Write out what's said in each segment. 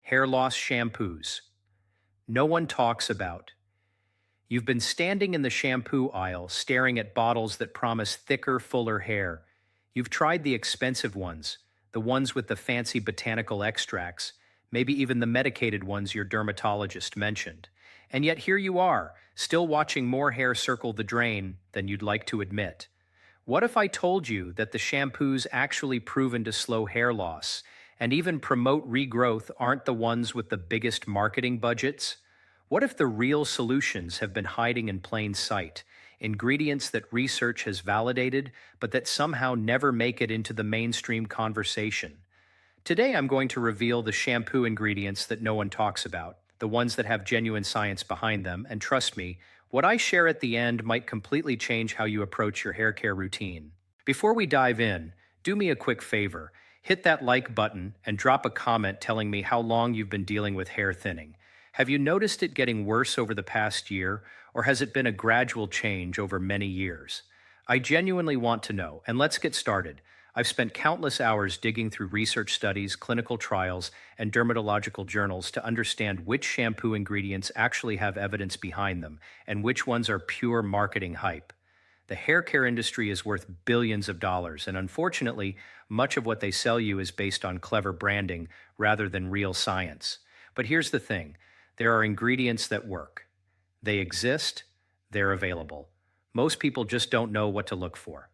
hair loss shampoos. No one talks about. You've been standing in the shampoo aisle staring at bottles that promise thicker, fuller hair. You've tried the expensive ones, the ones with the fancy botanical extracts, maybe even the medicated ones your dermatologist mentioned. And yet here you are, still watching more hair circle the drain than you'd like to admit. What if I told you that the shampoos actually proven to slow hair loss and even promote regrowth aren't the ones with the biggest marketing budgets? What if the real solutions have been hiding in plain sight, ingredients that research has validated but that somehow never make it into the mainstream conversation? Today I'm going to reveal the shampoo ingredients that no one talks about, the ones that have genuine science behind them, and trust me, what I share at the end might completely change how you approach your hair care routine. Before we dive in, do me a quick favor. Hit that like button and drop a comment telling me how long you've been dealing with hair thinning. Have you noticed it getting worse over the past year, or has it been a gradual change over many years? I genuinely want to know, and let's get started. I've spent countless hours digging through research studies, clinical trials, and dermatological journals to understand which shampoo ingredients actually have evidence behind them and which ones are pure marketing hype. The hair care industry is worth billions of dollars, and unfortunately, much of what they sell you is based on clever branding rather than real science. But here's the thing, there are ingredients that work. They exist, they're available. Most people just don't know what to look for.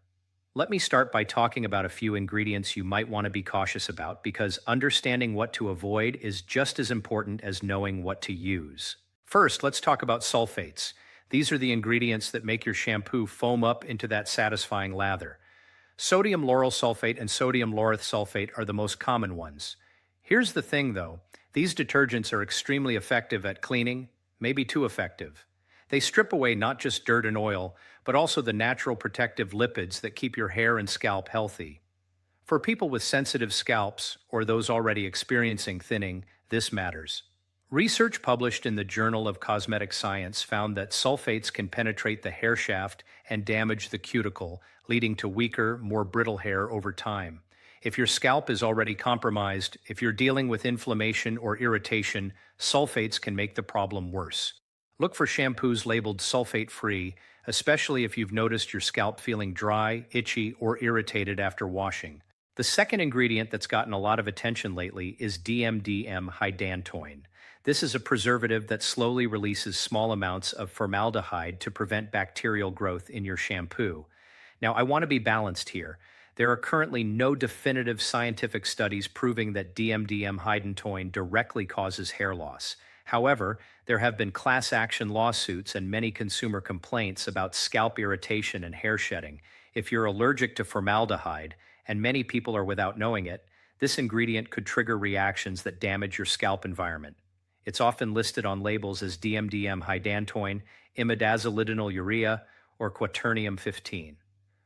Let me start by talking about a few ingredients you might want to be cautious about because understanding what to avoid is just as important as knowing what to use. First, let's talk about sulfates. These are the ingredients that make your shampoo foam up into that satisfying lather. Sodium lauryl sulfate and sodium lauryl sulfate are the most common ones. Here's the thing though, these detergents are extremely effective at cleaning, maybe too effective. They strip away not just dirt and oil, but also the natural protective lipids that keep your hair and scalp healthy. For people with sensitive scalps or those already experiencing thinning, this matters. Research published in the Journal of Cosmetic Science found that sulfates can penetrate the hair shaft and damage the cuticle, leading to weaker, more brittle hair over time. If your scalp is already compromised, if you're dealing with inflammation or irritation, sulfates can make the problem worse. Look for shampoos labeled sulfate-free, especially if you've noticed your scalp feeling dry, itchy, or irritated after washing. The second ingredient that's gotten a lot of attention lately is DMDM hydantoin. This is a preservative that slowly releases small amounts of formaldehyde to prevent bacterial growth in your shampoo. Now, I want to be balanced here. There are currently no definitive scientific studies proving that DMDM hydantoin directly causes hair loss. However, there have been class action lawsuits and many consumer complaints about scalp irritation and hair shedding. If you're allergic to formaldehyde, and many people are without knowing it, this ingredient could trigger reactions that damage your scalp environment. It's often listed on labels as DMDM hydantoin, imidazolidinylurea, or quaternium 15.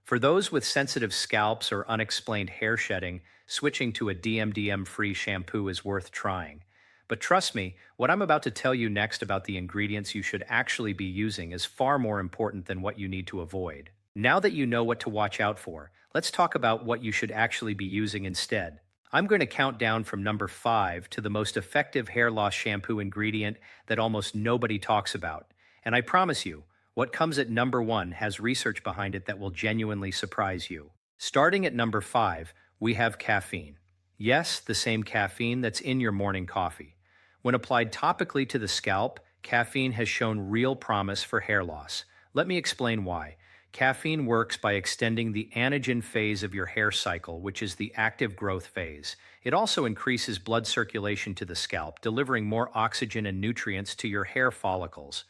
For those with sensitive scalps or unexplained hair shedding, switching to a DMDM-free shampoo is worth trying. But trust me, what I'm about to tell you next about the ingredients you should actually be using is far more important than what you need to avoid. Now that you know what to watch out for, let's talk about what you should actually be using instead. I'm going to count down from number 5 to the most effective hair loss shampoo ingredient that almost nobody talks about. And I promise you, what comes at number 1 has research behind it that will genuinely surprise you. Starting at number 5, we have caffeine. Yes, the same caffeine that's in your morning coffee. When applied topically to the scalp, caffeine has shown real promise for hair loss. Let me explain why. Caffeine works by extending the anagen phase of your hair cycle, which is the active growth phase. It also increases blood circulation to the scalp, delivering more oxygen and nutrients to your hair follicles.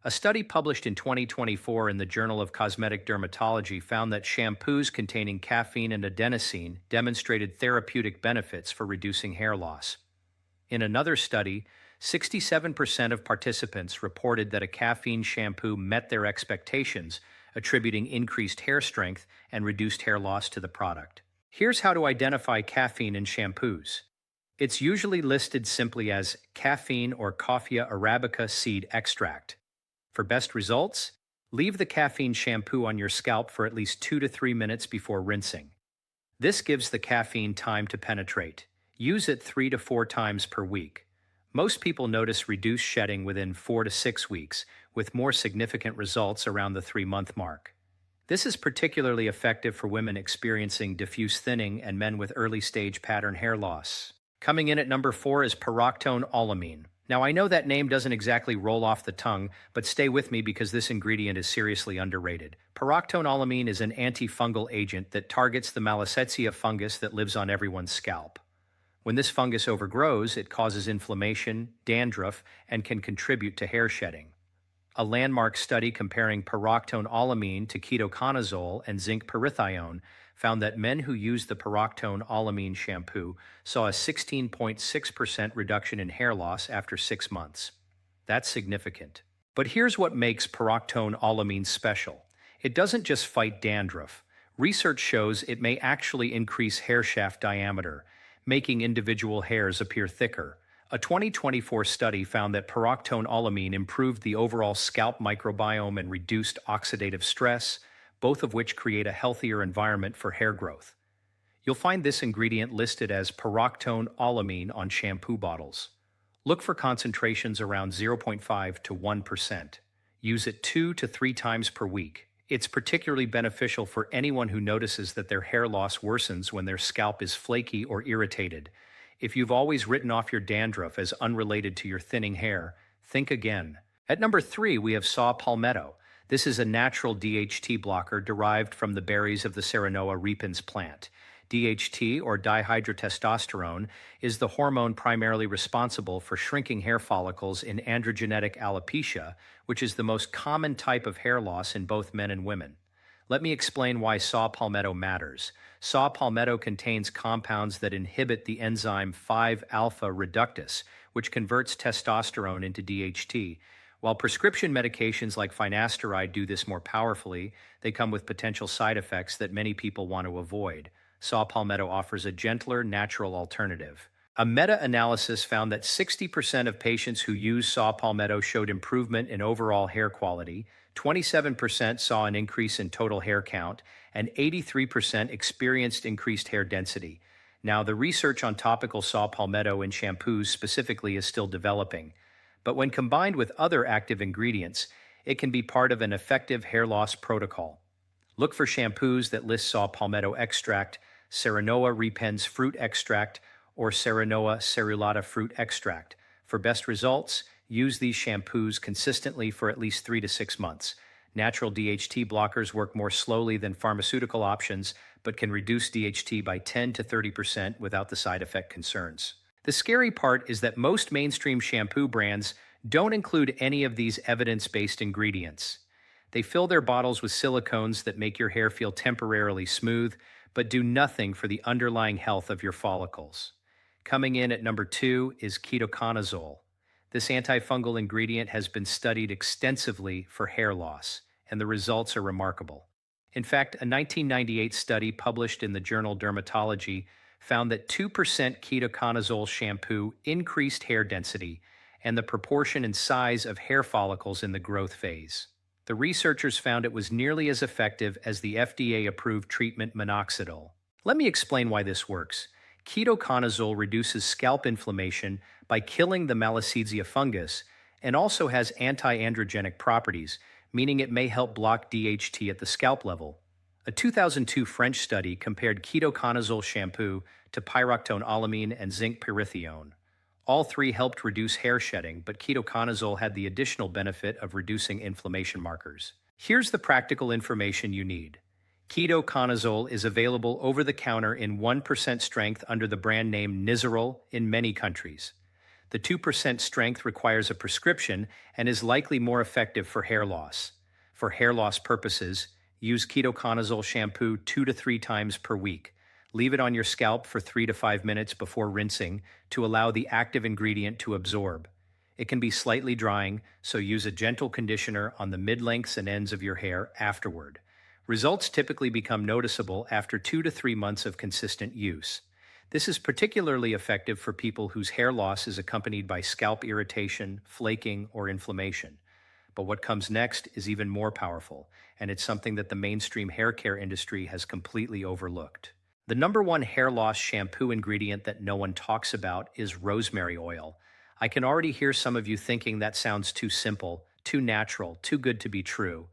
A study published in 2024 in the Journal of Cosmetic Dermatology found that shampoos containing caffeine and adenosine demonstrated therapeutic benefits for reducing hair loss. In another study, 67% of participants reported that a caffeine shampoo met their expectations, attributing increased hair strength and reduced hair loss to the product. Here's how to identify caffeine in shampoos. It's usually listed simply as caffeine or Coffea arabica seed extract. For best results, leave the caffeine shampoo on your scalp for at least 2 to 3 minutes before rinsing. This gives the caffeine time to penetrate. Use it 3 to 4 times per week. Most people notice reduced shedding within 4 to 6 weeks, with more significant results around the 3-month mark. This is particularly effective for women experiencing diffuse thinning and men with early stage pattern hair loss. Coming in at number 4 is pyroxadolamine. Now, I know that name doesn't exactly roll off the tongue, but stay with me because this ingredient is seriously underrated. Pyroxadolamine is an antifungal agent that targets the Malassezia fungus that lives on everyone's scalp. When this fungus overgrows, it causes inflammation, dandruff, and can contribute to hair shedding. A landmark study comparing pyroxadolamine to ketoconazole and zinc pyrithione found that men who used the pyroxadolamine shampoo saw a 16.6% reduction in hair loss after 6 months. That's significant. But here's what makes pyroxadolamine special. It doesn't just fight dandruff. Research shows it may actually increase hair shaft diameter, making individual hairs appear thicker. A 2024 study found that pyroxadolamine improved the overall scalp microbiome and reduced oxidative stress, both of which create a healthier environment for hair growth. You'll find this ingredient listed as pyroxadolamine on shampoo bottles. Look for concentrations around 0.5 to 1%. Use it 2 to 3 times per week. It's particularly beneficial for anyone who notices that their hair loss worsens when their scalp is flaky or irritated. If you've always written off your dandruff as unrelated to your thinning hair, think again. At number 3, we have saw palmetto. This is a natural DHT blocker derived from the berries of the Serenoa repens plant. DHT, or dihydrotestosterone, is the hormone primarily responsible for shrinking hair follicles in androgenetic alopecia, which is the most common type of hair loss in both men and women. Let me explain why saw palmetto matters. Saw palmetto contains compounds that inhibit the enzyme 5-alpha reductase, which converts testosterone into DHT. While prescription medications like finasteride do this more powerfully, they come with potential side effects that many people want to avoid. Saw palmetto offers a gentler, natural alternative. A meta-analysis found that 60% of patients who used saw palmetto showed improvement in overall hair quality, 27% saw an increase in total hair count, and 83% experienced increased hair density. Now, the research on topical saw palmetto in shampoos specifically is still developing, but when combined with other active ingredients, it can be part of an effective hair loss protocol. Look for shampoos that list saw palmetto extract, Serenoa repens fruit extract, or Serenoa cerulata fruit extract. For best results, use these shampoos consistently for at least 3 to 6 months. Natural DHT blockers work more slowly than pharmaceutical options, but can reduce DHT by 10 to 30% without the side effect concerns. The scary part is that most mainstream shampoo brands don't include any of these evidence-based ingredients. They fill their bottles with silicones that make your hair feel temporarily smooth, but do nothing for the underlying health of your follicles. Coming in at number 2 is ketoconazole. This antifungal ingredient has been studied extensively for hair loss, and the results are remarkable. In fact, a 1998 study published in the journal Dermatology found that 2% ketoconazole shampoo increased hair density and the proportion and size of hair follicles in the growth phase. The researchers found it was nearly as effective as the FDA-approved treatment minoxidil. Let me explain why this works. Ketoconazole reduces scalp inflammation by killing the Malassezia fungus and also has anti-androgenic properties, meaning it may help block DHT at the scalp level. A 2002 French study compared ketoconazole shampoo to pyroxadolamine and zinc pyrithione. All three helped reduce hair shedding, but ketoconazole had the additional benefit of reducing inflammation markers. Here's the practical information you need. Ketoconazole is available over the counter in 1% strength under the brand name Nizoral in many countries. The 2% strength requires a prescription and is likely more effective for hair loss. For hair loss purposes, use ketoconazole shampoo 2 to 3 times per week. Leave it on your scalp for 3 to 5 minutes before rinsing to allow the active ingredient to absorb. It can be slightly drying, so use a gentle conditioner on the mid-lengths and ends of your hair afterward. Results typically become noticeable after 2 to 3 months of consistent use. This is particularly effective for people whose hair loss is accompanied by scalp irritation, flaking, or inflammation. But what comes next is even more powerful, and it's something that the mainstream hair care industry has completely overlooked. The number one hair loss shampoo ingredient that no one talks about is rosemary oil, I can already hear some of you thinking that sounds too simple, too natural, too good to be true.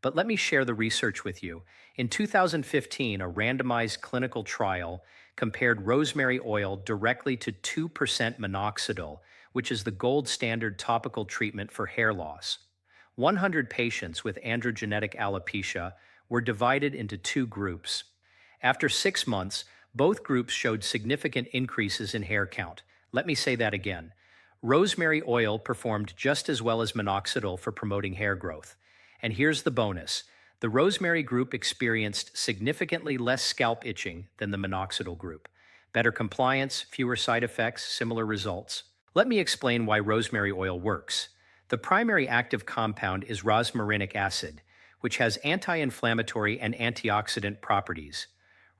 But let me share the research with you. In 2015, a randomized clinical trial compared rosemary oil directly to 2% minoxidil, which is the gold standard topical treatment for hair loss. 100 patients with androgenetic alopecia were divided into two groups. After 6 months, both groups showed significant increases in hair count. Let me say that again. Rosemary oil performed just as well as minoxidil for promoting hair growth. And here's the bonus. The rosemary group experienced significantly less scalp itching than the minoxidil group. Better compliance, fewer side effects, similar results. Let me explain why rosemary oil works. The primary active compound is rosmarinic acid, which has anti-inflammatory and antioxidant properties.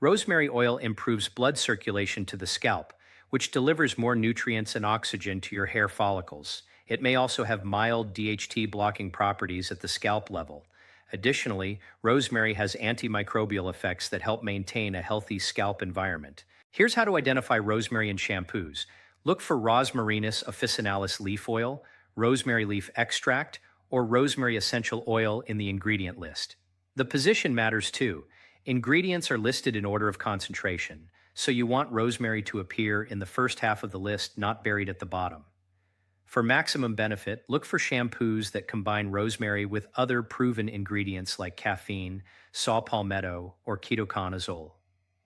Rosemary oil improves blood circulation to the scalp, which delivers more nutrients and oxygen to your hair follicles. It may also have mild DHT blocking properties at the scalp level. Additionally, rosemary has antimicrobial effects that help maintain a healthy scalp environment. Here's how to identify rosemary in shampoos. Look for Rosmarinus officinalis leaf oil, rosemary leaf extract, or rosemary essential oil in the ingredient list. The position matters too. Ingredients are listed in order of concentration, so you want rosemary to appear in the first half of the list, not buried at the bottom. For maximum benefit, look for shampoos that combine rosemary with other proven ingredients like caffeine, saw palmetto, or ketoconazole.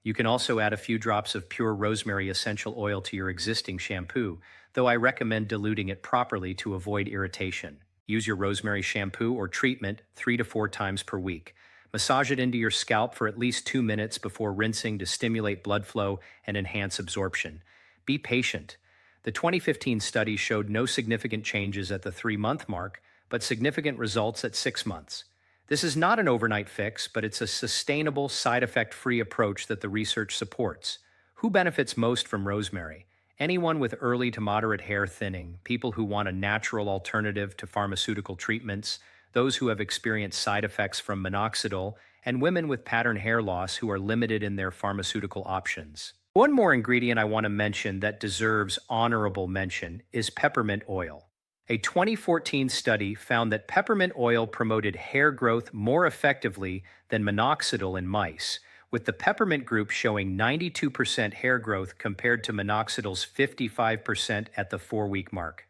You can also add a few drops of pure rosemary essential oil to your existing shampoo, though I recommend diluting it properly to avoid irritation. Use your rosemary shampoo or treatment 3 to 4 times per week. Massage it into your scalp for at least 2 minutes before rinsing to stimulate blood flow and enhance absorption. Be patient. The 2015 study showed no significant changes at the 3-month mark, but significant results at 6 months. This is not an overnight fix, but it's a sustainable, side effect-free approach that the research supports. Who benefits most from rosemary? Anyone with early to moderate hair thinning, people who want a natural alternative to pharmaceutical treatments, those who have experienced side effects from minoxidil, and women with pattern hair loss who are limited in their pharmaceutical options. One more ingredient I want to mention that deserves honorable mention is peppermint oil. A 2014 study found that peppermint oil promoted hair growth more effectively than minoxidil in mice, with the peppermint group showing 92% hair growth compared to minoxidil's 55% at the 4-week mark.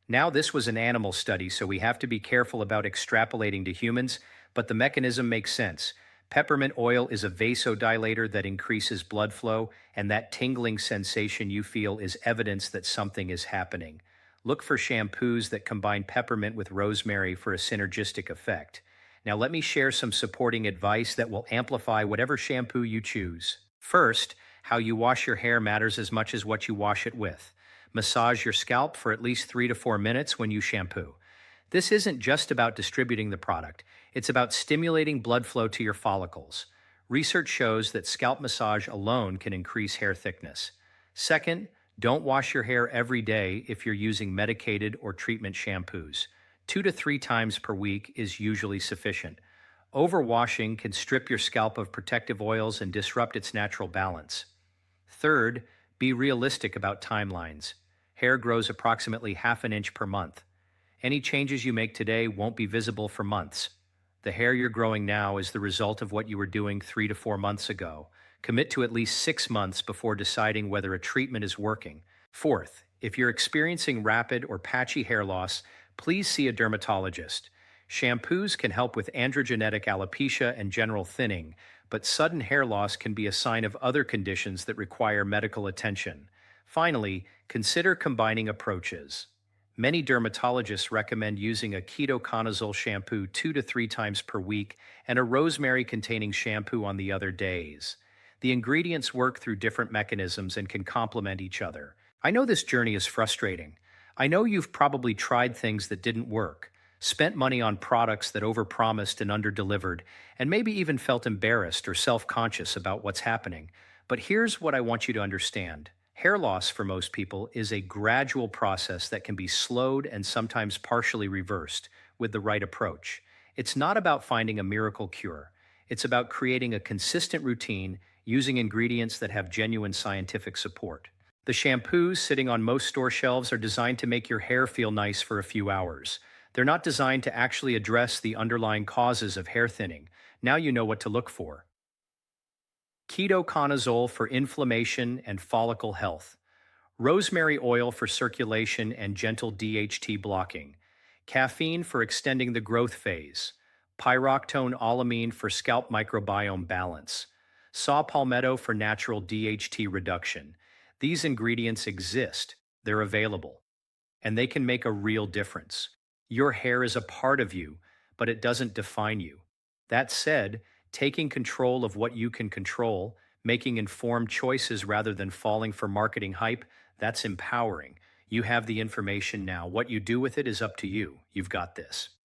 Now, this was an animal study, so we have to be careful about extrapolating to humans, but the mechanism makes sense. Peppermint oil is a vasodilator that increases blood flow, and that tingling sensation you feel is evidence that something is happening. Look for shampoos that combine peppermint with rosemary for a synergistic effect. Now, let me share some supporting advice that will amplify whatever shampoo you choose. First, how you wash your hair matters as much as what you wash it with. Massage your scalp for at least 3 to 4 minutes when you shampoo. This isn't just about distributing the product. It's about stimulating blood flow to your follicles. Research shows that scalp massage alone can increase hair thickness. Second, don't wash your hair every day if you're using medicated or treatment shampoos. 2 to 3 times per week is usually sufficient. Overwashing can strip your scalp of protective oils and disrupt its natural balance. Third, be realistic about timelines. Hair grows approximately half an inch per month. Any changes you make today won't be visible for months. The hair you're growing now is the result of what you were doing 3 to 4 months ago. Commit to at least 6 months before deciding whether a treatment is working. Fourth, if you're experiencing rapid or patchy hair loss, please see a dermatologist. Shampoos can help with androgenetic alopecia and general thinning, but sudden hair loss can be a sign of other conditions that require medical attention. Finally, consider combining approaches. Many dermatologists recommend using a ketoconazole shampoo 2 to 3 times per week and a rosemary-containing shampoo on the other days. The ingredients work through different mechanisms and can complement each other. I know this journey is frustrating. I know you've probably tried things that didn't work, spent money on products that overpromised and underdelivered, and maybe even felt embarrassed or self-conscious about what's happening. But here's what I want you to understand. Hair loss for most people is a gradual process that can be slowed and sometimes partially reversed with the right approach. It's not about finding a miracle cure. It's about creating a consistent routine using ingredients that have genuine scientific support. The shampoos sitting on most store shelves are designed to make your hair feel nice for a few hours. They're not designed to actually address the underlying causes of hair thinning. Now you know what to look for. Ketoconazole for inflammation and follicle health. Rosemary oil for circulation and gentle DHT blocking. Caffeine for extending the growth phase. Pyroxetone alamine for scalp microbiome balance. Saw palmetto for natural DHT reduction. These ingredients exist, they're available, and they can make a real difference. Your hair is a part of you, but it doesn't define you. That said, taking control of what you can control, making informed choices rather than falling for marketing hype, that's empowering. You have the information now. What you do with it is up to you. You've got this.